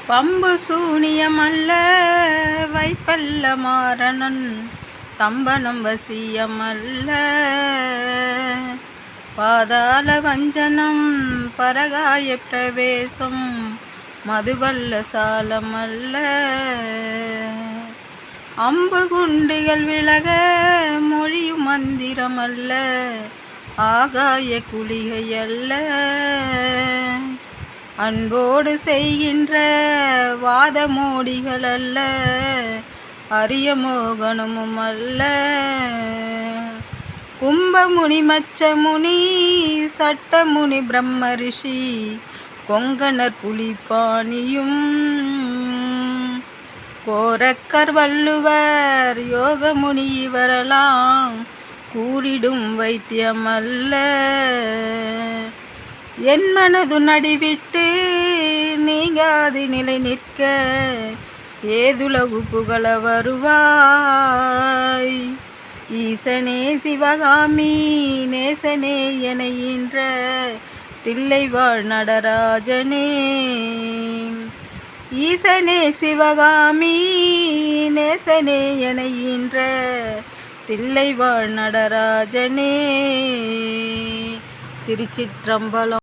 Pump சூனியமல்ல வைப்பல்ல மாறனன் தம்பனம் வசியமல்ல பாதாள வஞ்சனம் பரகாய பிரவேசம் மதுவல்ல சாலமல்ல அம்பு குண்டுகள் விலக மொழியும் மந்திரமல்ல ஆகாய குளிகையல்ல அன்போடு செய்கின்ற வாதமோடிகள் அல்ல அரிய மோகனமும் அல்ல கும்பமுனி மச்சமுனி சட்டமுனி பிரம்மரிஷி கொங்கணர் புலிப்பாணியும் கோரக்கர் வள்ளுவர் யோகமுனி இவரெல்லாம் கூறிடும் வைத்தியமல்ல என் மனது நடிவிட்டு நீங்காது நிலை நிற்க ஏதுலகு புகழ வருவாய் ஈசனே சிவகாமி நேசனே என ஈன்ற தில்லைவாழ் நடராஜனே ஈசனே சிவகாமி நேசனே என ஈன்ற தில்லைவாழ் நடராஜனே. திருச்சிற்றம்பலம்.